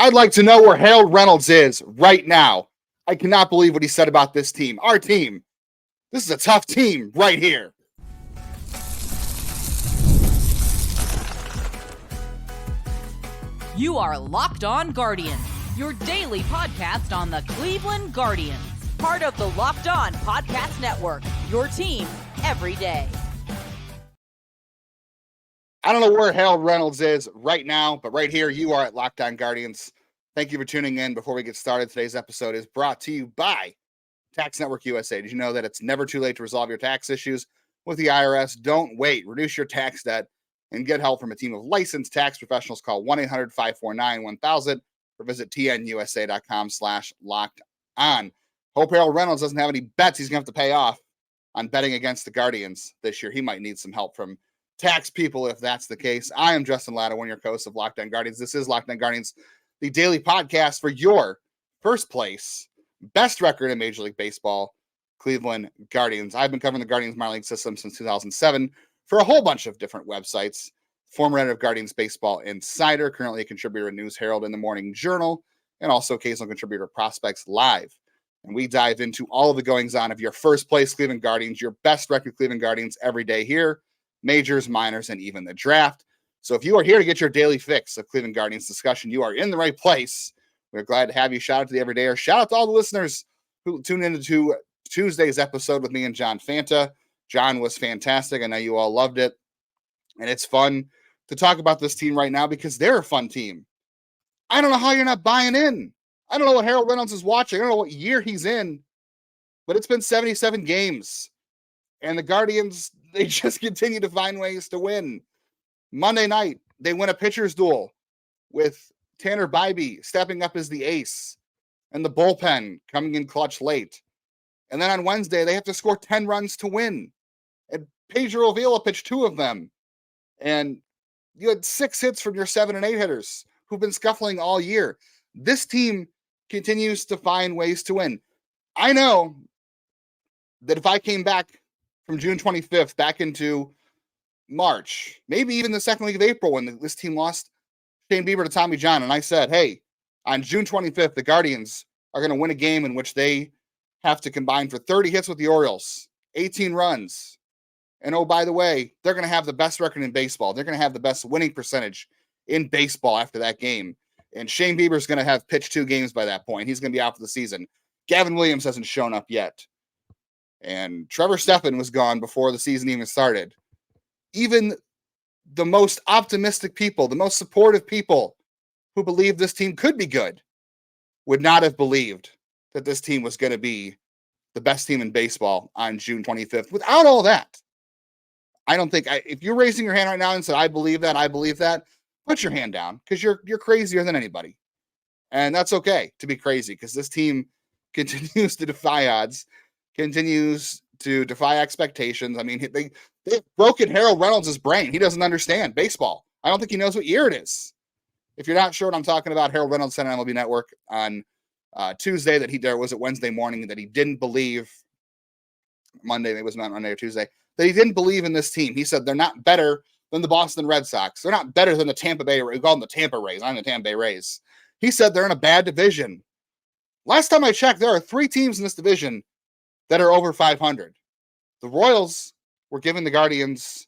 I'd like to know where Harold Reynolds is right now. I cannot believe what he said about this team. Our team. This is a tough team right here. You are Locked On Guardians, your daily podcast on the Cleveland Guardians. Part of the Locked On Podcast Network, your team every day. I don't know where Harold Reynolds is right now, but right here you are at Locked On Guardians. Thank you for tuning in. Before we get started, today's episode is brought to you by Tax Network USA. Did you know that it's never too late to resolve your tax issues with the IRS? Don't wait. Reduce your tax debt and get help from a team of licensed tax professionals. Call 1-800-549-1000 or visit tnusa.com/locked-on. Hope Harold Reynolds doesn't have any bets he's going to have to pay off on betting against the Guardians this year. He might need some help from tax people if that's the case. I am Justin Latta, one of your hosts of Locked On Guardians. This is Locked On Guardians, the daily podcast for your first place, best record in Major League Baseball, Cleveland Guardians. I've been covering the Guardians minor league system since 2007 for a whole bunch of different websites. Former editor of Guardians Baseball Insider, currently a contributor at News Herald in the Morning Journal, and also occasional contributor to Prospects Live. And we dive into all of the goings-on of your first place Cleveland Guardians, your best record Cleveland Guardians every day here, majors, minors, and even the draft. So if you are here to get your daily fix of Cleveland Guardians discussion, you are in the right place. We're glad to have you. Shout out to the Everydayer. Shout out to all the listeners who tuned into Tuesday's episode with me and John Fanta. John was fantastic. I know you all loved it. And it's fun to talk about this team right now because they're a fun team. I don't know how you're not buying in. I don't know what Harold Reynolds is watching. I don't know what year he's in. But it's been 77 games. And the Guardians, they just continue to find ways to win. Monday night, they win a pitcher's duel with Tanner Bibee stepping up as the ace and the bullpen coming in clutch late. And then on Wednesday, they have to score 10 runs to win. And Pedro Avila pitched 2 of them. And you had 6 hits from your 7 and 8 hitters who've been scuffling all year. This team continues to find ways to win. I know that if I came back from June 25th back into March, maybe even the second week of April when this team lost Shane Bieber to Tommy John, and I said, hey, on June 25th, the Guardians are going to win a game in which they have to combine for 30 hits with the Orioles, 18 runs. And oh, by the way, they're going to have the best record in baseball. They're going to have the best winning percentage in baseball after that game. And Shane Bieber's going to have pitched 2 games by that point. He's going to be out for the season. Gavin Williams hasn't shown up yet. And Trevor Stephan was gone before the season even started. Even the most optimistic people, the most supportive people who believed this team could be good would not have believed that this team was going to be the best team in baseball on June 25th. Without all that, I don't think if you're raising your hand right now and said, I believe that, put your hand down because you're crazier than anybody. And that's okay to be crazy because this team continues to defy odds, continues to defy expectations. I mean, they've broken Harold Reynolds' brain. He doesn't understand baseball. I don't think he knows what year it is. If you're not sure what I'm talking about, Harold Reynolds said on MLB Network on Tuesday Wednesday morning that he didn't believe Monday, it was not Monday or Tuesday, that he didn't believe in this team. He said they're not better than the Boston Red Sox. They're not better than the Tampa Bay Rays. We call them the Tampa Rays. I'm the Tampa Bay Rays. He said they're in a bad division. Last time I checked, there are 3 teams in this division that are over 500. The Royals were giving the Guardians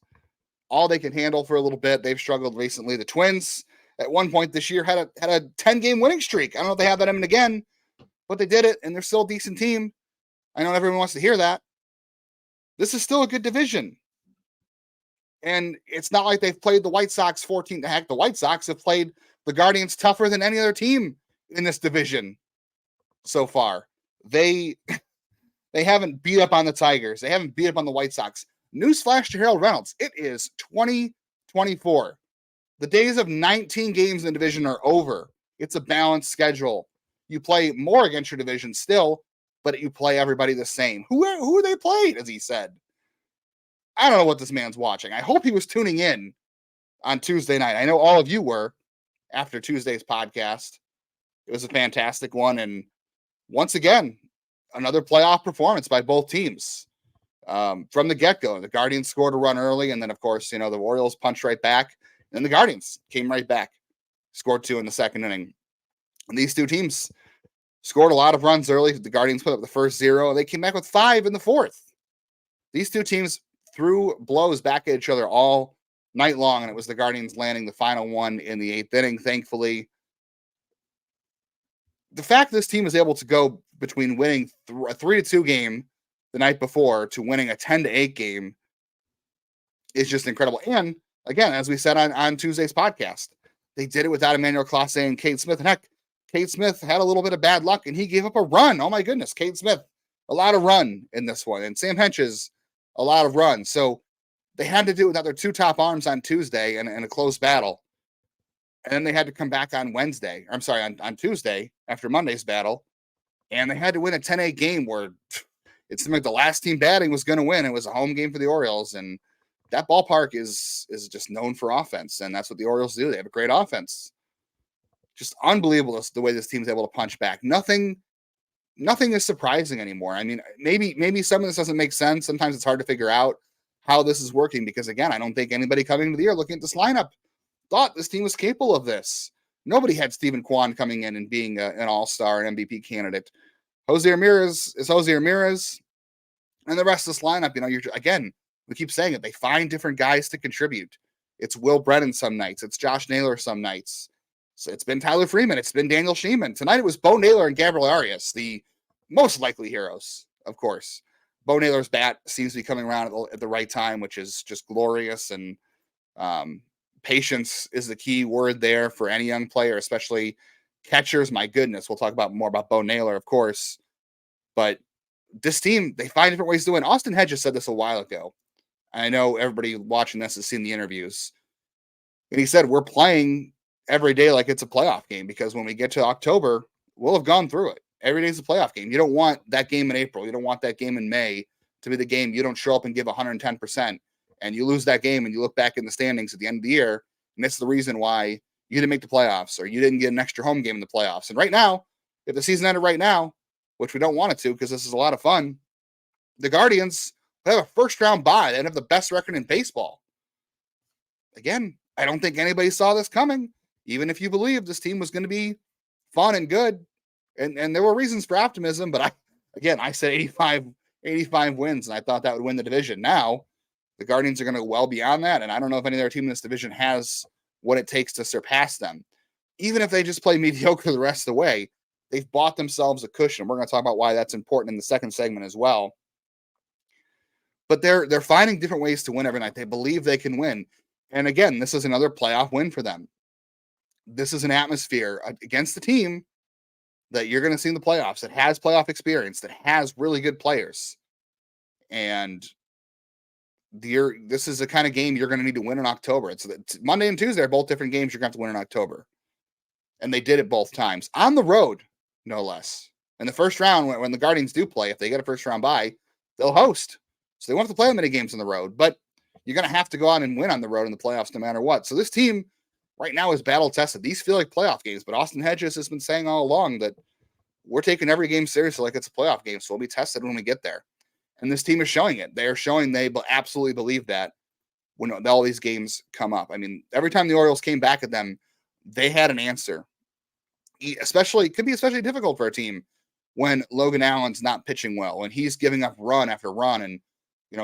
all they can handle for a little bit. They've struggled recently. The Twins, at one point this year, had a 10-game winning streak. I don't know if they have that in again, but they did it, and they're still a decent team. I know everyone wants to hear that. This is still a good division. And it's not like they've played the White Sox 14. Heck, the White Sox have played the Guardians tougher than any other team in this division so far. They haven't beat up on the Tigers. They haven't beat up on the White Sox. Newsflash to Harold Reynolds. It is 2024. The days of 19 games in the division are over. It's a balanced schedule. You play more against your division still, but you play everybody the same. Who are they played, as he said? I don't know what this man's watching. I hope he was tuning in on Tuesday night. I know all of you were after Tuesday's podcast. It was a fantastic one. And once again, another playoff performance by both teams. From the get-go, the Guardians scored a run early, and then, of course, the Orioles punched right back, and then the Guardians came right back, scored 2 in the second inning. And these two teams scored a lot of runs early. The Guardians put up the first 0. They came back with 5 in the 4th. These two teams threw blows back at each other all night long, and it was the Guardians landing the final one in the 8th inning, thankfully. The fact this team was able to go between winning a 3-2 game the night before to winning a 10-8 game is just incredible. And again, as we said on Tuesday's podcast, they did it without Emmanuel Clase and Cade Smith. And heck, Cade Smith had a little bit of bad luck, and he gave up a run. Oh my goodness, Cade Smith, a lot of run in this one. And Sam Henches, a lot of run. So they had to do it without their 2 top arms on Tuesday in a close battle. And then they had to come back on Tuesday after Monday's battle. And they had to win a 10-8 game where it seemed like the last team batting was going to win. It was a home game for the Orioles. And that ballpark is just known for offense. And that's what the Orioles do. They have a great offense. Just unbelievable the way this team is able to punch back. Nothing is surprising anymore. I mean, maybe some of this doesn't make sense. Sometimes it's hard to figure out how this is working because, again, I don't think anybody coming into the year looking at this lineup thought this team was capable of this. Nobody had Steven Kwan coming in and being an all-star, an MVP candidate. Jose Ramirez is Jose Ramirez, and the rest of this lineup, again, we keep saying it. They find different guys to contribute. It's Will Brennan some nights. It's Josh Naylor some nights. So it's been Tyler Freeman. It's been Daniel Sheeman. Tonight it was Bo Naylor and Gabriel Arias, the most likely heroes, of course. Bo Naylor's bat seems to be coming around at the right time, which is just glorious. And patience is the key word there for any young player, especially catchers. My goodness, we'll talk more about Bo Naylor, of course. But this team, they find different ways to win. Austin Hedges said this a while ago. I know everybody watching this has seen the interviews. And he said, we're playing every day like it's a playoff game because when we get to October, we'll have gone through it. Every day is a playoff game. You don't want that game in April. You don't want that game in May to be the game you don't show up and give 110%. And you lose that game and you look back in the standings at the end of the year, and that's the reason why you didn't make the playoffs or you didn't get an extra home game in the playoffs. And right now, if the season ended right now, which we don't want it to because this is a lot of fun, the Guardians have a first-round bye. They have the best record in baseball. Again, I don't think anybody saw this coming, even if you believe this team was going to be fun and good. And there were reasons for optimism, but I said 85 wins, and I thought that would win the division. Now, the Guardians are going to go well beyond that, and I don't know if any other team in this division has what it takes to surpass them. Even if they just play mediocre the rest of the way, they've bought themselves a cushion. We're going to talk about why that's important in the second segment as well. But they're finding different ways to win every night. They believe they can win. And again, this is another playoff win for them. This is an atmosphere against the team that you're going to see in the playoffs that has playoff experience, that has really good players. And this is the kind of game you're going to need to win in October. It's Monday and Tuesday are both different games you're going to have to win in October. And they did it both times. On the road, no less. In the first round, when the Guardians do play, if they get a first round bye, they'll host. So they won't have to play many games on the road. But you're going to have to go out and win on the road in the playoffs no matter what. So this team right now is battle tested. These feel like playoff games, but Austin Hedges has been saying all along that we're taking every game seriously like it's a playoff game. So we'll be tested when we get there. And this team is showing it. They are showing they absolutely believe that when all these games come up. I mean, every time the Orioles came back at them, they had an answer. It could be especially difficult for a team when Logan Allen's not pitching well and he's giving up run after run. And,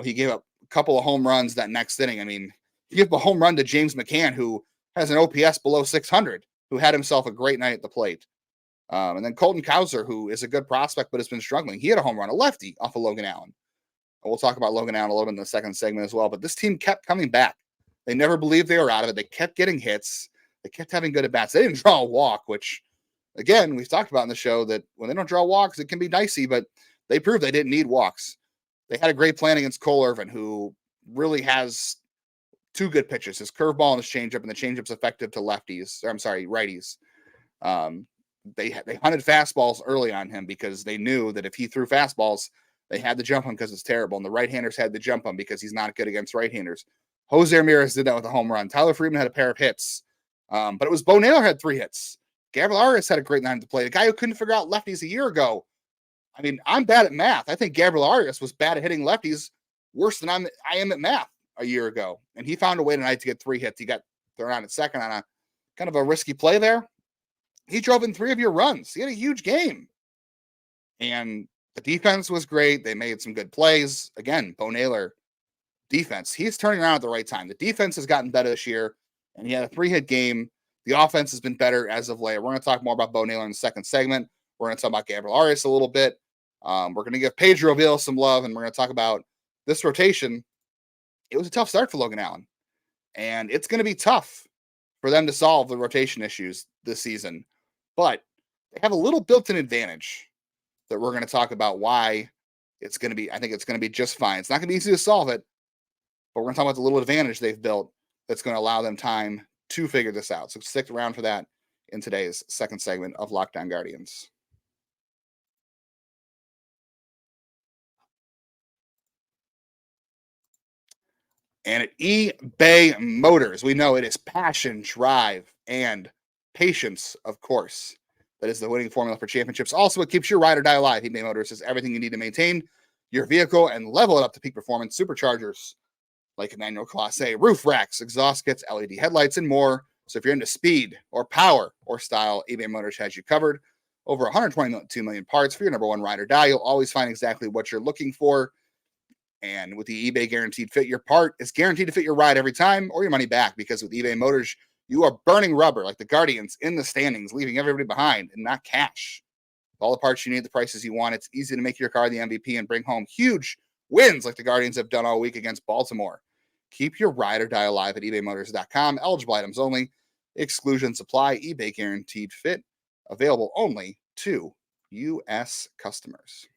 he gave up a couple of home runs that next inning. I mean, he gave up a home run to James McCann, who has an OPS below 600, who had himself a great night at the plate. And then Colton Cowser, who is a good prospect but has been struggling. He had a home run, a lefty, off of Logan Allen. And we'll talk about Logan Allen a little bit in the second segment as well. But this team kept coming back. They never believed they were out of it. They kept getting hits. They kept having good at-bats. They didn't draw a walk, which, again, we've talked about in the show that when they don't draw walks, it can be dicey, but they proved they didn't need walks. They had a great plan against Cole Irvin, who really has two good pitches, his curveball and his changeup, and the changeup's effective to righties. They hunted fastballs early on him because they knew that if he threw fastballs, they had to jump him because it's terrible, and the right-handers had to jump him because he's not good against right-handers. Jose Ramirez did that with a home run. Tyler Freeman had a pair of hits, but it was Bo Naylor had 3 hits. Gabriel Arias had a great night to play. The guy who couldn't figure out lefties a year ago. I mean, I'm bad at math. I think Gabriel Arias was bad at hitting lefties worse than I am at math a year ago. And he found a way tonight to get 3 hits. He got thrown out at second on a kind of a risky play there. he drove in 3 of your runs. He had a huge game. And the defense was great. They made some good plays. Again, Bo Naylor, defense. He's turning around at the right time. The defense has gotten better this year, and he had a 3-hit game. The offense has been better as of late. We're going to talk more about Bo Naylor in the second segment. We're going to talk about Gabriel Arias a little bit. We're going to give Pedro Avila some love, and we're going to talk about this rotation. It was a tough start for Logan Allen, and it's going to be tough for them to solve the rotation issues this season. But they have a little built-in advantage that we're going to talk about why it's going to be. I think it's going to be just fine. It's not going to be easy to solve it, but we're going to talk about the little advantage they've built that's going to allow them time to figure this out. So stick around for that in today's second segment of Locked On Guardians. And at eBay Motors, we know it is passion, drive, and patience, of course. That is the winning formula for championships. Also, it keeps your ride or die alive. eBay Motors is everything you need to maintain your vehicle and level it up to peak performance. Superchargers like a manual Class A, roof racks, exhaust kits, LED headlights, and more. So if you're into speed or power or style, eBay Motors has you covered. Over 122 million parts for your number one ride or die. You'll always find exactly what you're looking for. And with the eBay Guaranteed Fit, your part is guaranteed to fit your ride every time or your money back, because with eBay Motors, you are burning rubber like the Guardians in the standings, leaving everybody behind and not cash. All the parts you need, the prices you want. It's easy to make your car the MVP and bring home huge wins like the Guardians have done all week against Baltimore. Keep your ride or die alive at ebaymotors.com. Eligible items only. Exclusions apply. eBay Guaranteed Fit. Available only to U.S. customers.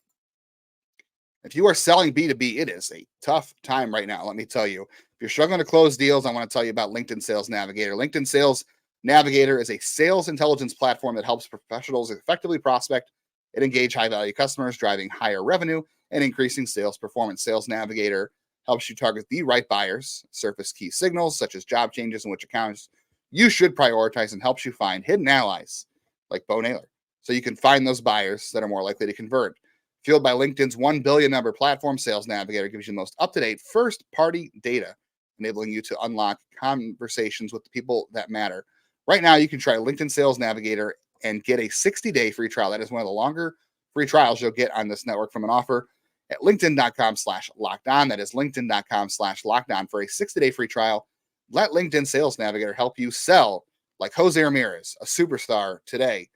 If you are selling B2B, it is a tough time right now, let me tell you. If you're struggling to close deals, I want to tell you about LinkedIn Sales Navigator. LinkedIn Sales Navigator is a sales intelligence platform that helps professionals effectively prospect and engage high-value customers, driving higher revenue and increasing sales performance. Sales Navigator helps you target the right buyers, surface key signals such as job changes and which accounts you should prioritize, and helps you find hidden allies like Bo Naylor, so you can find those buyers that are more likely to convert. Fueled by LinkedIn's 1 billion member platform, Sales Navigator gives you the most up-to-date first-party data, enabling you to unlock conversations with the people that matter. Right now, you can try LinkedIn Sales Navigator and get a 60-day free trial. That is one of the longer free trials you'll get on this network from an offer at linkedin.com/lockedon. That is linkedin.com/lockedon for a 60-day free trial. Let LinkedIn Sales Navigator help you sell like Jose Ramirez, a superstar, today.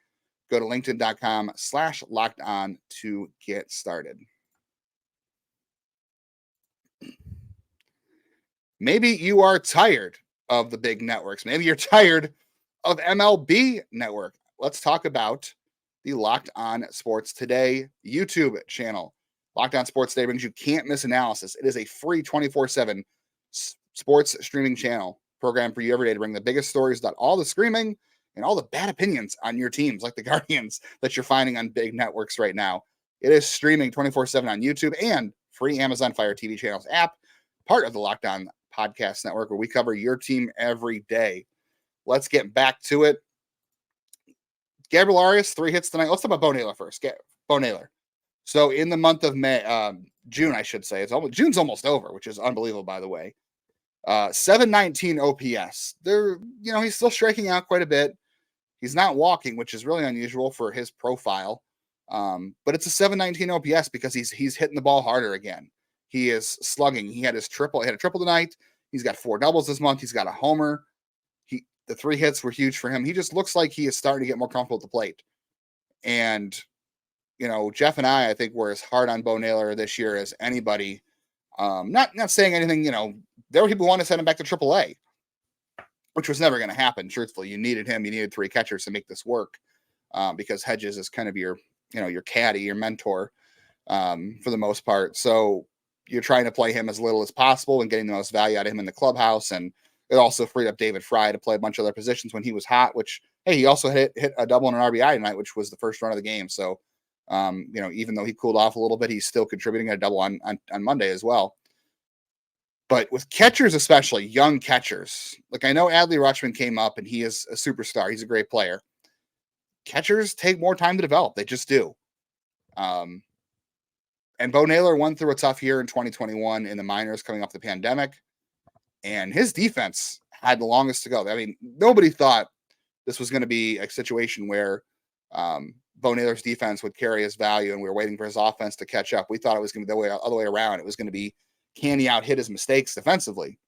Go to linkedin.com/lockedon to get started. Maybe you are tired of the big networks. Maybe you're tired of MLB Network. Let's talk about the Locked On Sports Today YouTube channel. Locked On Sports Today brings you can't miss analysis. It is a free 24/7 sports streaming channel program for you every day to bring the biggest stories about all the screaming and all the bad opinions on your teams, like the Guardians, that you're finding on big networks right now. It is streaming 24/7 on YouTube and free Amazon Fire TV channels app, part of the Locked On Podcast Network, where we cover your team every day. Let's get back to it. Gabriel Arias, 3 hits tonight. Let's talk about Bo Naylor first. Bo Naylor. So in the month of June, I should say, June's almost over, which is unbelievable, by the way. 719 OPS. He's still striking out quite a bit. He's not walking, which is really unusual for his profile. But it's a 719 OPS because he's hitting the ball harder again. He is slugging. He had a triple tonight. He's got 4 doubles this month. He's got a homer. The 3 hits were huge for him. He just looks like he is starting to get more comfortable at the plate. And, Jeff and I think we're as hard on Bo Naylor this year as anybody. Not saying anything, there were people who wanted to send him back to AAA, which was never going to happen. Truthfully, you needed him. You needed 3 catchers to make this work, because Hedges is kind of your caddy, your mentor, for the most part. So you're trying to play him as little as possible and getting the most value out of him in the clubhouse. And it also freed up David Fry to play a bunch of other positions when he was hot, which, hey, he also hit a double and an RBI tonight, which was the first run of the game. So, even though he cooled off a little bit, he's still contributing a double on Monday as well. But with catchers, especially young catchers, like I know Adley Rutschman came up and he is a superstar. He's a great player. Catchers take more time to develop. They just do. And Bo Naylor went through a tough year in 2021 in the minors coming off the pandemic. And his defense had the longest to go. I mean, nobody thought this was going to be a situation where Bo Naylor's defense would carry his value, and we were waiting for his offense to catch up. We thought it was going to be the other way around. It was going to be, can he out-hit his mistakes defensively?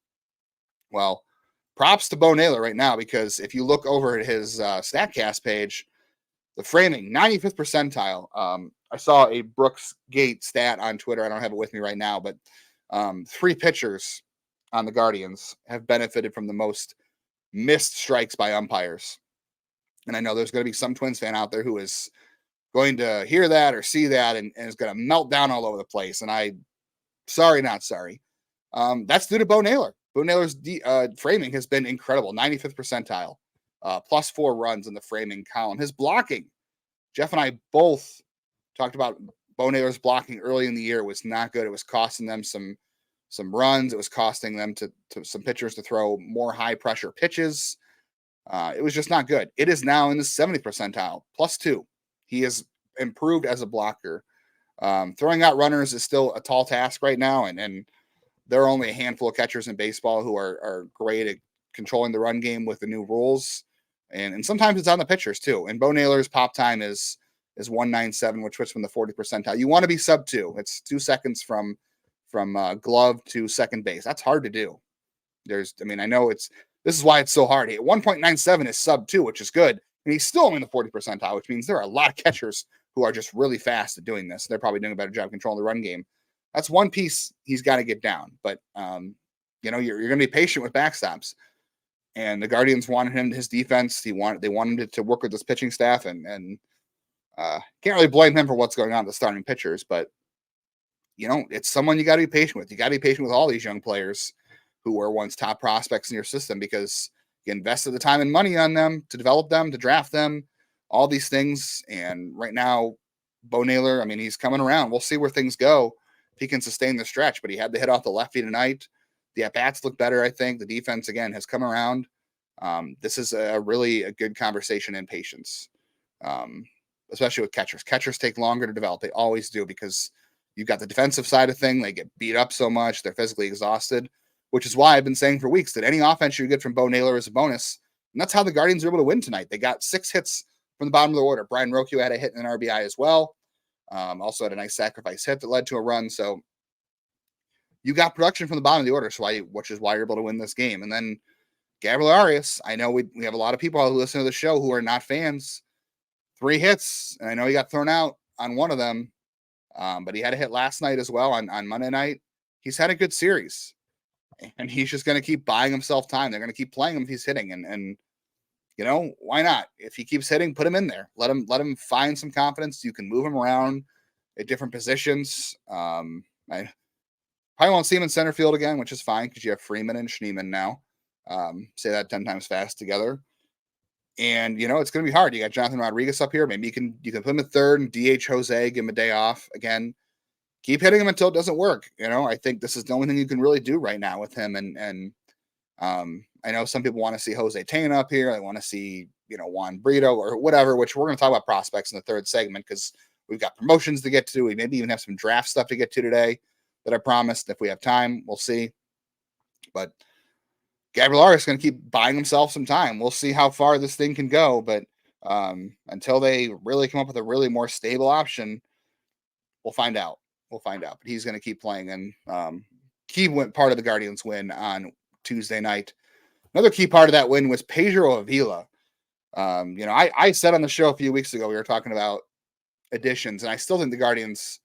Well, props to Bo Naylor right now, because if you look over at his StatCast page, the framing, 95th percentile. I saw a Brooks Gate stat on Twitter. I don't have it with me right now, but 3 pitchers on the Guardians have benefited from the most missed strikes by umpires. And I know there's going to be some Twins fan out there who is going to hear that or see that and is going to melt down all over the place. And sorry, not sorry. That's due to Bo Naylor. Bo Naylor's framing has been incredible. 95th percentile, +4 runs in the framing column. His blocking, Jeff and I both talked about Bo Naylor's blocking early in the year was not good. It was costing them some runs. It was costing them to some pitchers to throw more high pressure pitches. It was just not good. It is now in the 70th percentile, +2. He has improved as a blocker. Throwing out runners is still a tall task right now, and there are only a handful of catchers in baseball who are great at controlling the run game with the new rules. And sometimes it's on the pitchers too. And Bo Naylor's pop time is 197, which puts from the 40th percentile. You want to be sub 2. It's 2 seconds from glove to second base. That's hard to do. I know this is why it's so hard. 1.97 is sub 2, which is good. And he's still only in the 40th percentile, which means there are a lot of catchers who are just really fast at doing this. They're probably doing a better job controlling the run game. That's one piece he's got to get down. But, you're going to be patient with backstops. And the Guardians wanted his defense. They wanted to work with this pitching staff, and can't really blame him for what's going on with the starting pitchers. But, it's someone you got to be patient with. You got to be patient with all these young players who were once top prospects in your system, because you invested the time and money on them to develop them, to draft them, all these things. And right now, Bo Naylor, he's coming around. We'll see where things go if he can sustain the stretch. But he had the hit off the lefty tonight. The at-bats look better, I think. The defense, again, has come around. This is really a good conversation in patience, especially with catchers. Catchers take longer to develop. They always do, because you've got the defensive side of thing. They get beat up so much. They're physically exhausted, which is why I've been saying for weeks that any offense you get from Bo Naylor is a bonus. And that's how the Guardians were able to win tonight. They got 6 hits from the bottom of the order. Brian Rocchio had a hit and an RBI as well. Also had a nice sacrifice hit that led to a run. So you got production from the bottom of the order, which is why you're able to win this game. And then Gabriel Arias, I know we have a lot of people who listen to the show who are not fans. 3 hits, and I know he got thrown out on one of them, but he had a hit last night as well on Monday night. He's had a good series, and he's just going to keep buying himself time. They're going to keep playing him if he's hitting, and why not? If he keeps hitting, put him in there. Let him find some confidence. You can move him around at different positions. I probably won't see him in center field again, which is fine, because you have Freeman and Schneemann now. Say that 10 times fast together. And, it's going to be hard. You got Jonathan Rodriguez up here. Maybe you can put him at third and DH Jose, give him a day off. Again, keep hitting him until it doesn't work. I think this is the only thing you can really do right now with him. And I know some people want to see Jose Tena up here. They want to see, Juan Brito or whatever, which we're going to talk about prospects in the third segment, because we've got promotions to get to. We maybe even have some draft stuff to get to today that I promised. If we have time, we'll see. But Gabriel Arias is going to keep buying himself some time. We'll see how far this thing can go. But until they really come up with a really more stable option, we'll find out. But he's going to keep playing. And key part of the Guardians win on Tuesday night. Another key part of that win was Pedro Avila. I said on the show a few weeks ago, we were talking about additions, and I still think the Guardians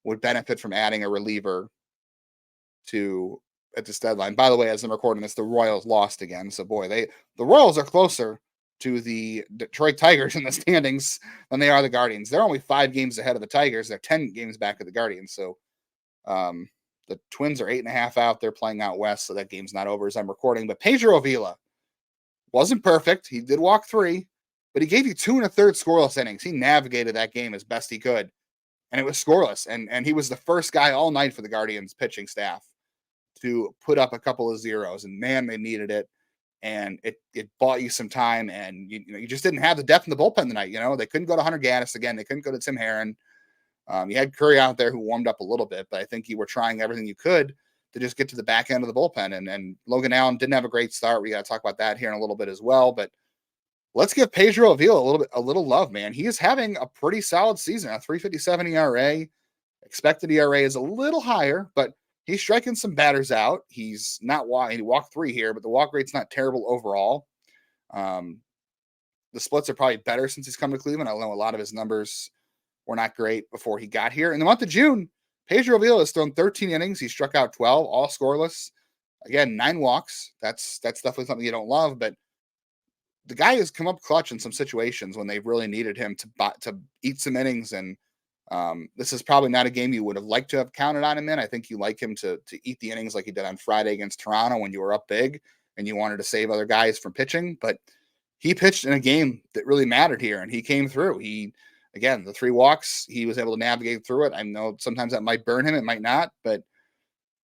would benefit from adding a reliever at this deadline. By the way, as I'm recording this, the Royals lost again. So the Royals are closer to the Detroit Tigers in the standings than they are the Guardians. They're only 5 games ahead of the Tigers. They're 10 games back of the Guardians. So the Twins are 8.5 out. They're playing out west, so that game's not over as I'm recording. But Pedro Avila wasn't perfect. He did walk 3, but he gave you 2 1/3 scoreless innings. He navigated that game as best he could, and it was scoreless. And he was the first guy all night for the Guardians pitching staff to put up a couple of zeros, and man, they needed it. And it bought you some time, and you just didn't have the depth in the bullpen tonight. They couldn't go to Hunter Gaddis again. They couldn't go to Tim Herron. You had Curry out there who warmed up a little bit, but I think you were trying everything you could to just get to the back end of the bullpen. And Logan Allen didn't have a great start. We got to talk about that here in a little bit as well. But let's give Pedro Avila a little love, man. He is having a pretty solid season. A 3.57 ERA. Expected ERA is a little higher, but he's striking some batters out. He's not he walked 3 here, but the walk rate's not terrible overall. The splits are probably better since he's come to Cleveland. I know a lot of his numbers were not great before he got here. In the month of June, Pedro Avila has thrown 13 innings. He struck out 12, all scoreless. Again, 9 walks. That's definitely something you don't love, but the guy has come up clutch in some situations when they've really needed him to eat some innings. And this is probably not a game you would have liked to have counted on him in. I think you like him to eat the innings like he did on Friday against Toronto when you were up big and you wanted to save other guys from pitching. But he pitched in a game that really mattered here, and he came through. Again, the 3 walks, he was able to navigate through it. I know sometimes that might burn him. It might not, but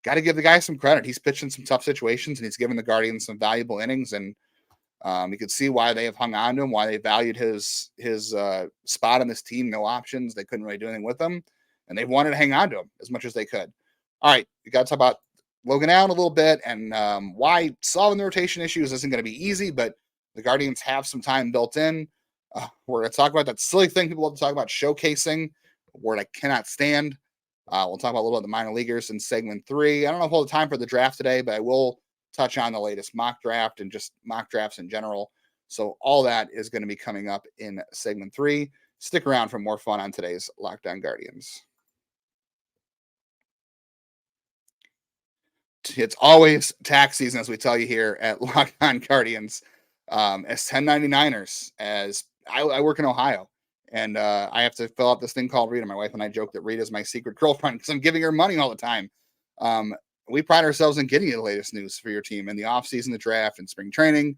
got to give the guy some credit. He's pitched in some tough situations, and he's given the Guardians some valuable innings. And you could see why they have hung on to him, why they valued his spot on this team. No options. They couldn't really do anything with him, and they wanted to hang on to him as much as they could. All right, we got to talk about Logan Allen a little bit and why solving the rotation issues isn't going to be easy, but the Guardians have some time built in. We're going to talk about that silly thing people love to talk about, showcasing, a word I cannot stand. We'll talk about a little bit of the minor leaguers in segment 3. I don't know if we'll have time for the draft today, but I will touch on the latest mock draft and just mock drafts in general. So all that is going to be coming up in segment 3. Stick around for more fun on today's Locked On Guardians. It's always tax season, as we tell you here at Locked On Guardians. As 1099ers, as I work in Ohio, and I have to fill out this thing called Rita. My wife and I joke that Rita is my secret girlfriend because I'm giving her money all the time. We pride ourselves in getting you the latest news for your team in the offseason, the draft, and spring training,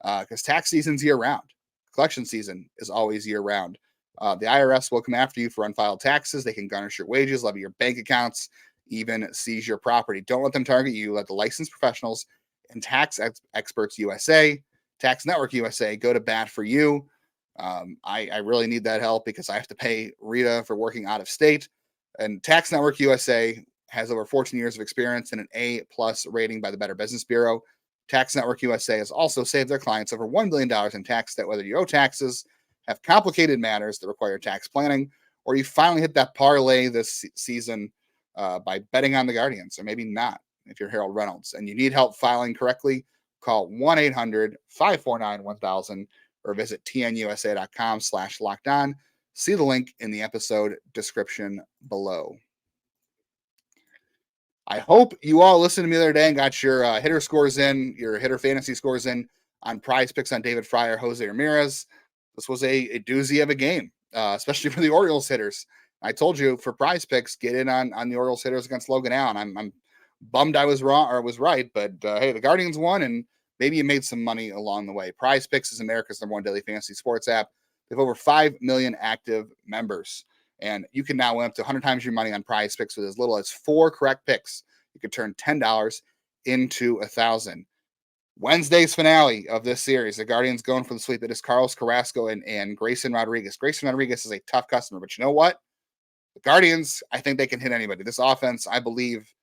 because tax season's year-round. Collection season is always year-round. The IRS will come after you for unfiled taxes. They can garnish your wages, levy your bank accounts, even seize your property. Don't let them target you. Let the licensed professionals and tax experts USA, Tax Network USA, go to bat for you. I really need that help because I have to pay Rita for working out of state. And Tax Network USA has over 14 years of experience and an A+ rating by the Better Business Bureau. Tax Network USA has also saved their clients over $1 billion in tax debt, whether you owe taxes, have complicated matters that require tax planning, or you finally hit that parlay this season by betting on the Guardians, or maybe not if you're Harold Reynolds and you need help filing correctly. Call 1-800-549-1000 or visit tnusa.com/lockedon. See the link in the episode description below. I hope you all listened to me the other day and got your hitter scores in, your hitter fantasy scores in on Prize Picks on David Fryer, Jose Ramirez. This was a doozy of a game, especially for the Orioles hitters. I told you for Prize Picks, get in on the Orioles hitters against Logan Allen. I'm bummed I was wrong or was right, but hey, the Guardians won, and maybe you made some money along the way. Prize Picks is America's #1 daily fantasy sports app. They have over 5 million active members, and you can now win up to 100 times your money on Prize Picks with as little as 4 correct picks. You could turn $10 into $1,000. Wednesday's finale of this series, the Guardians going for the sweep. It is Carlos Carrasco and Grayson Rodriguez. Grayson Rodriguez is a tough customer, but you know what? The Guardians, I think they can hit anybody. This offense, I believe,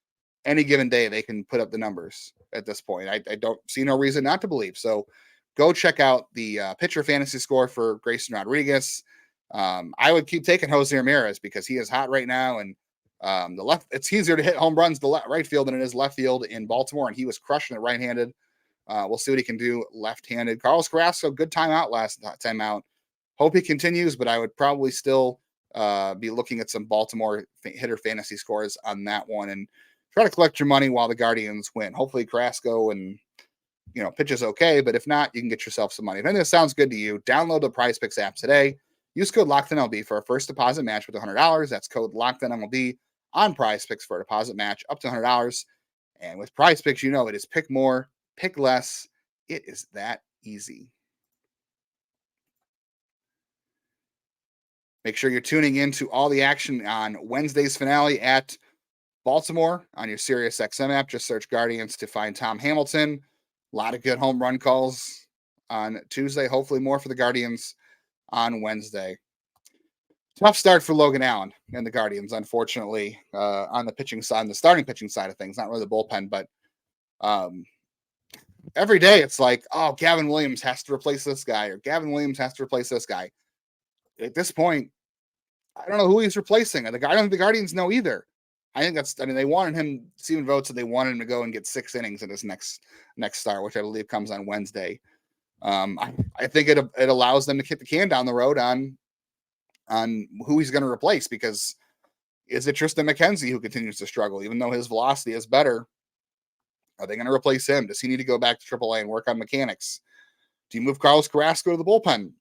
any given day, they can put up the numbers at this point. I don't see no reason not to believe. So go check out the pitcher fantasy score for Grayson Rodriguez. I would keep taking Jose Ramirez because he is hot right now. And the left, it's easier to hit home runs the right field than it is left field in Baltimore. And he was crushing it right-handed. We'll see what he can do left-handed. Carlos Carrasco, good time out last time out. Hope he continues, but I would probably still be looking at some Baltimore hitter fantasy scores on that one and try to collect your money while the Guardians win. Hopefully Carrasco and pitches okay, but if not, you can get yourself some money. If any of this sounds good to you, download the Prize Picks app today. Use code LOCKEDONMLB for a first deposit match with $100. That's code LOCKEDONMLB on Prize Picks for a deposit match up to $100. And with Prize Picks, it is pick more, pick less. It is that easy. Make sure you're tuning in to all the action on Wednesday's finale at Baltimore on your Sirius XM app. Just search Guardians to find Tom Hamilton. A lot of good home run calls on Tuesday. Hopefully more for the Guardians on Wednesday. Tough start for Logan Allen and the Guardians, unfortunately, on the pitching side, on the starting pitching side of things. Not really the bullpen, but every day it's like, oh, Gavin Williams has to replace this guy, or Gavin Williams has to replace this guy. At this point, I don't know who he's replacing. I don't think the Guardians know either. They wanted him, Stephen Vogt said they wanted him to go and get 6 innings in his next start, which I believe comes on Wednesday. I think it allows them to kick the can down the road on who he's going to replace, because is it Tristan McKenzie who continues to struggle, even though his velocity is better? Are they going to replace him? Does he need to go back to AAA and work on mechanics? Do you move Carlos Carrasco to the bullpen?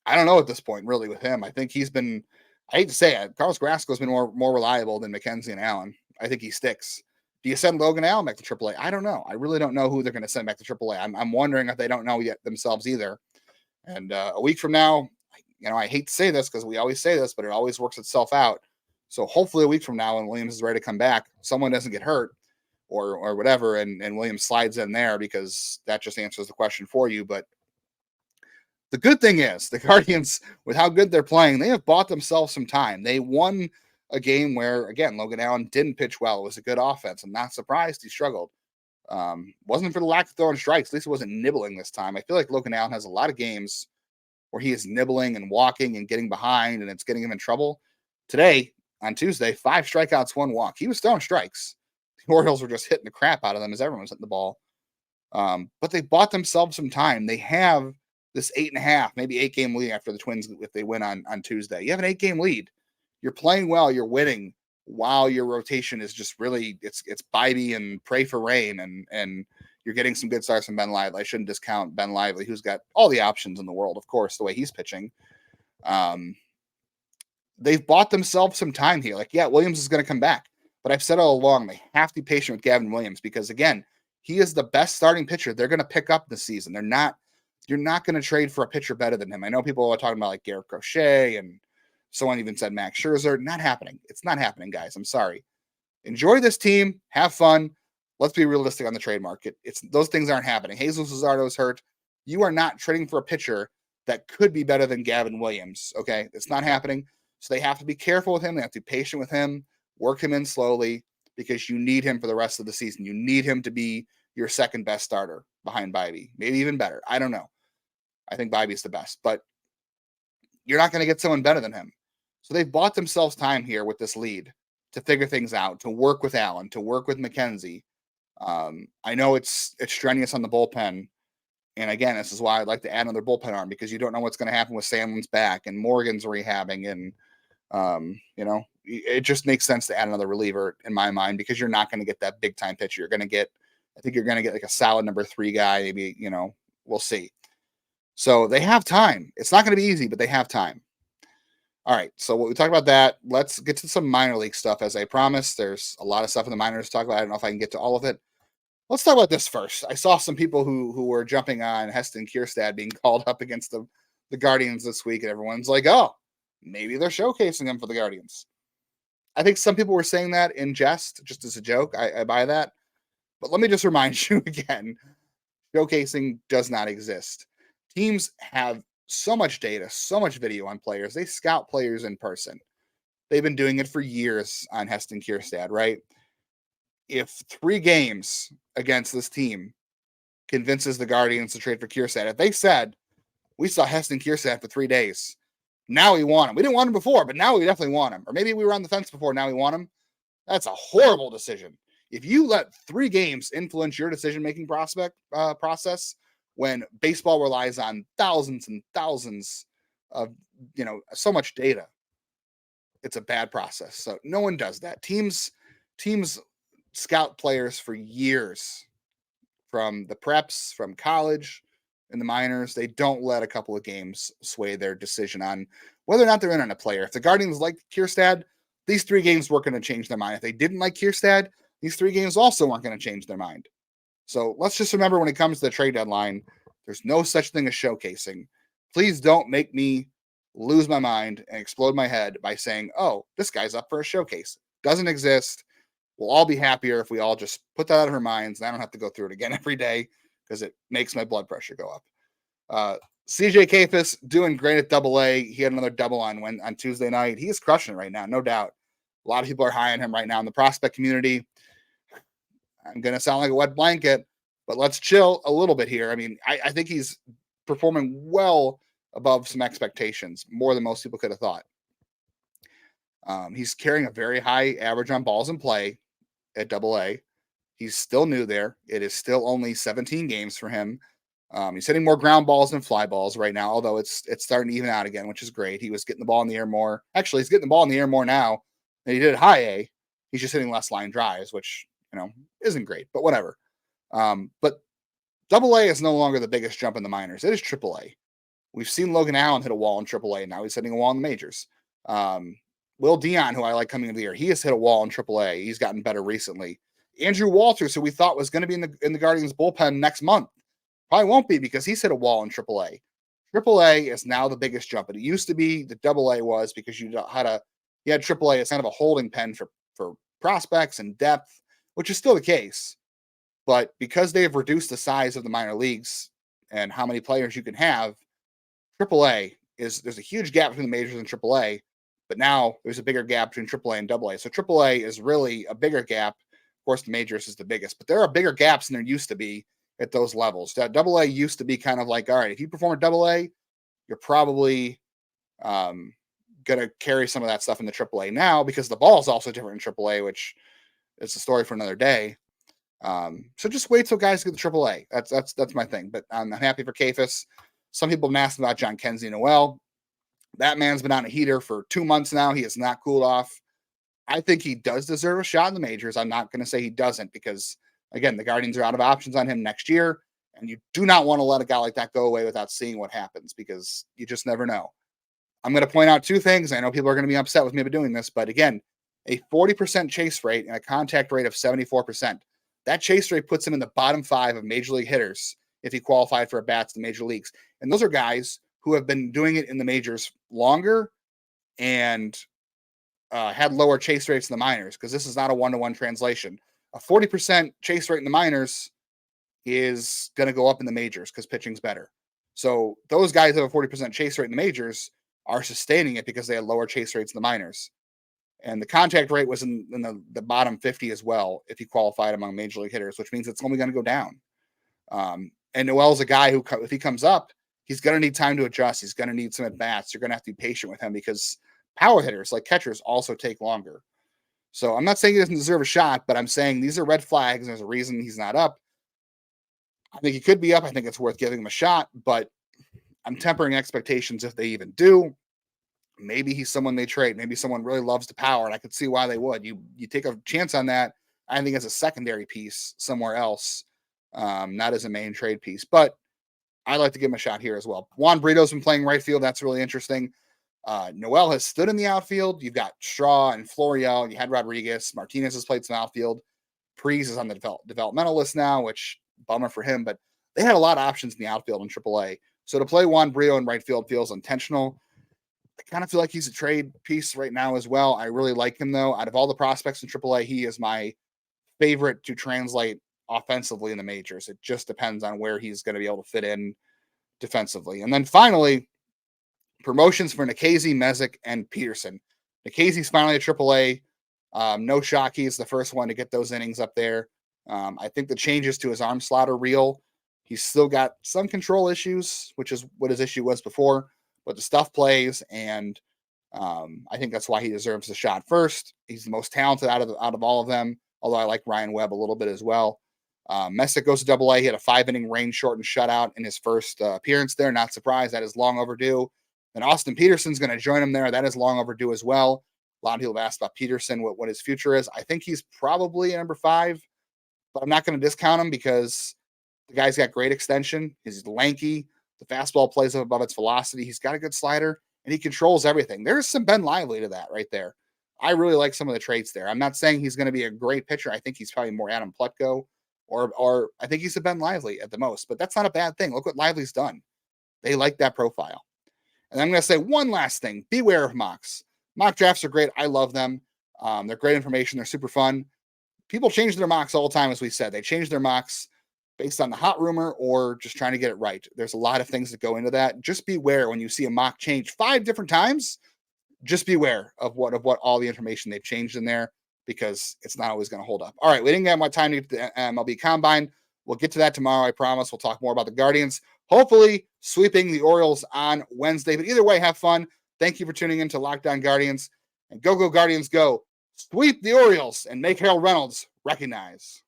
I don't know at this point, really, with him. I think he's been, I hate to say it, Carlos Carrasco has been more reliable than McKenzie and Allen. I think he sticks. Do you send Logan Allen back to AAA? I don't know. I really don't know who they're going to send back to AAA. I'm wondering if they don't know yet themselves either. And a week from now, I hate to say this because we always say this, but it always works itself out. So hopefully a week from now when Williams is ready to come back, someone doesn't get hurt or whatever, and Williams slides in there, because that just answers the question for you. But the good thing is the Guardians, with how good they're playing, they have bought themselves some time. They won a game where, again, Logan Allen didn't pitch well. It was a good offense. I'm not surprised he struggled. Wasn't for the lack of throwing strikes. At least it wasn't nibbling this time. I feel like Logan Allen has a lot of games where he is nibbling and walking and getting behind, and it's getting him in trouble. Today, on Tuesday, 5 strikeouts, 1 walk. He was throwing strikes. The Orioles were just hitting the crap out of them as everyone was hitting the ball. But they bought themselves some time. They have this 8.5, maybe 8-game lead after the Twins if they win on Tuesday. You have an 8-game lead. You're playing well. You're winning while your rotation is just really, it's Bibee and pray for rain, and you're getting some good starts from Ben Lively. I shouldn't discount Ben Lively, who's got all the options in the world, of course, the way he's pitching. They've bought themselves some time here. Like, yeah, Williams is going to come back. But I've said all along, they have to be patient with Gavin Williams, because, again, he is the best starting pitcher they're going to pick up this season. You're not going to trade for a pitcher better than him. I know people are talking about like Garrett Crochet, and someone even said Max Scherzer. Not happening. It's not happening, guys. I'm sorry. Enjoy this team. Have fun. Let's be realistic on the trade market. Those things aren't happening. Jesus Luzardo's hurt. You are not trading for a pitcher that could be better than Gavin Williams. Okay. It's not happening. So they have to be careful with him. They have to be patient with him, work him in slowly, because you need him for the rest of the season. You need him to be your second best starter behind Bibee, maybe even better. I don't know. I think Bibee's the best, but you're not going to get someone better than him. So they've bought themselves time here with this lead to figure things out, to work with Allen, to work with McKenzie. I know it's strenuous on the bullpen. And again, this is why I'd like to add another bullpen arm, because you don't know what's going to happen with Sandlin's back and Morgan's rehabbing. And, it just makes sense to add another reliever in my mind, because you're not going to get that big time pitcher. I think you're going to get like a solid number 3 guy. Maybe, we'll see. So they have time. It's not going to be easy, but they have time. All right. So what we talked about that, let's get to some minor league stuff. As I promised, there's a lot of stuff in the minors to talk about. I don't know if I can get to all of it. Let's talk about this first. I saw some people who were jumping on Heston Kjerstad being called up against the Guardians this week, and everyone's like, oh, maybe they're showcasing him for the Guardians. I think some people were saying that in jest, just as a joke. I buy that. But let me just remind you again, showcasing does not exist. Teams have so much data, so much video on players. They scout players in person. They've been doing it for years on Heston Kjerstad, right? If 3 games against this team convinces the Guardians to trade for Kjerstad, if they said, we saw Heston Kjerstad for 3 days, now we want him. We didn't want him before, but now we definitely want him. Or maybe we were on the fence before, now we want him. That's a horrible decision. If you let 3 games influence your decision-making process, when baseball relies on thousands and thousands of, so much data, it's a bad process. So no one does that. Teams scout players for years, from the preps, from college, in the minors. They don't let a couple of games sway their decision on whether or not they're in on a player. If the Guardians like Kjerstad, these 3 games weren't going to change their mind. If they didn't like Kjerstad, these 3 games also weren't going to change their mind. So let's just remember, when it comes to the trade deadline, there's no such thing as showcasing. Please don't make me lose my mind and explode my head by saying, oh, this guy's up for a showcase. Doesn't exist. We'll all be happier if we all just put that out of our minds, and I don't have to go through it again every day, because it makes my blood pressure go up. CJ Kayfus doing great at AA. He had another double on Tuesday night. He is crushing it right now, no doubt. A lot of people are high on him right now in the prospect community. I'm going to sound like a wet blanket. But let's chill a little bit here. I mean, I think he's performing well above some expectations, more than most people could have thought. He's carrying a very high average on balls in play at AA. He's still new there. It is still only 17 games for him. He's hitting more ground balls than fly balls right now, although it's starting to even out again, which is great. He was getting the ball in the air more. Actually, he's getting the ball in the air more now than he did at high A. He's just hitting less line drives, which, isn't great, but whatever. But AA is no longer the biggest jump in the minors. It is AAA. We've seen Logan Allen hit a wall in AAA. Now he's hitting a wall in the majors. Will Dion, who I like coming into the year, he has hit a wall in AAA. He's gotten better recently. Andrew Walters, who we thought was going to be in the Guardians bullpen next month, probably won't be because he's hit a wall in AAA. AAA is now the biggest jump. It used to be the AA was because you had AAA as kind of a holding pen for prospects and depth, which is still the case. But because they have reduced the size of the minor leagues and how many players you can have, AAA there's a huge gap between the majors and AAA, but now there's a bigger gap between AAA and AA. So AAA is really a bigger gap. Of course, the majors is the biggest, but there are bigger gaps than there used to be at those levels. That AA used to be kind of like, all right, if you perform at AA, you're probably going to carry some of that stuff in the AAA now because the ball is also different in AAA, which is a story for another day. So just wait till guys get the AAA. That's my thing. But I'm happy for Kayfus. Some people have been asking about Jhonkensy Noel. That man's been on a heater for 2 months now. He has not cooled off. I think he does deserve a shot in the majors. I'm not going to say he doesn't because, again, the Guardians are out of options on him next year, and you do not want to let a guy like that go away without seeing what happens because you just never know. I'm going to point out 2 things. I know people are going to be upset with me about doing this, but again, a 40% chase rate and a contact rate of 74%. That chase rate puts him in the bottom 5 of major league hitters if he qualified for a bats in the major leagues. And those are guys who have been doing it in the majors longer and had lower chase rates in the minors because this is not a 1-to-1 translation. A 40% chase rate in the minors is going to go up in the majors because pitching's better. So those guys who have a 40% chase rate in the majors are sustaining it because they had lower chase rates in the minors. And the contact rate was in the bottom 50 as well if he qualified among major league hitters, which means it's only going to go down. And Noel's a guy who, if he comes up, he's going to need time to adjust. He's going to need some at-bats. You're going to have to be patient with him because power hitters like catchers also take longer. So I'm not saying he doesn't deserve a shot, but I'm saying these are red flags. And there's a reason he's not up. I think he could be up. I think it's worth giving him a shot, but I'm tempering expectations if they even do. Maybe he's someone they trade. Maybe someone really loves the power, and I could see why they would. You take a chance on that, I think, as a secondary piece somewhere else, not as a main trade piece. But I'd like to give him a shot here as well. Juan Brito's been playing right field. That's really interesting. Noel has stood in the outfield. You've got Straw and Florial. You had Rodriguez. Martinez has played some outfield. Prees is on the developmental list now, which bummer for him. But they had a lot of options in the outfield in AAA. So to play Juan Brito in right field feels intentional. I kind of feel like he's a trade piece right now as well. I really like him, though. Out of all the prospects in AAA, he is my favorite to translate offensively in the majors. It just depends on where he's going to be able to fit in defensively. And then finally, promotions for Nikhazy, Messick, and Peterson. Nikhazy's finally at AAA. No shock, he's the first one to get those innings up there. I think the changes to his arm slot are real. He's still got some control issues, which is what his issue was before, but the stuff plays, and I think that's why he deserves the shot first. He's the most talented out of all of them, although I like Ryan Webb a little bit as well. Messick goes to AA. He had a 5-inning rain-shortened shutout in his first appearance there. Not surprised. That is long overdue. And Austin Peterson's going to join him there. That is long overdue as well. A lot of people have asked about Peterson, what his future is. I think he's probably number 5, but I'm not going to discount him because the guy's got great extension. He's lanky. The fastball plays up above its velocity. He's got a good slider, and he controls everything. There's some Ben Lively to that right there. I really like some of the traits there. I'm not saying he's going to be a great pitcher. I think he's probably more Adam Plutko, or I think he's a Ben Lively at the most, but that's not a bad thing. Look what Lively's done. They like that profile. And I'm going to say one last thing. Beware of mocks. Mock drafts are great. I love them. They're great information. They're super fun. People change their mocks all the time, as we said. They change their mocks based on the hot rumor or just trying to get it right. There's a lot of things that go into that. Just beware when you see a mock change 5 different times. Just beware of what all the information they've changed in there, because it's not always going to hold up. All right, we didn't have much time to get to the MLB Combine. We'll get to that tomorrow, I promise. We'll talk more about the Guardians, hopefully sweeping the Orioles on Wednesday. But either way, have fun. Thank you for tuning in to Locked On Guardians. And go, Guardians, go. Sweep the Orioles and make Harold Reynolds recognize.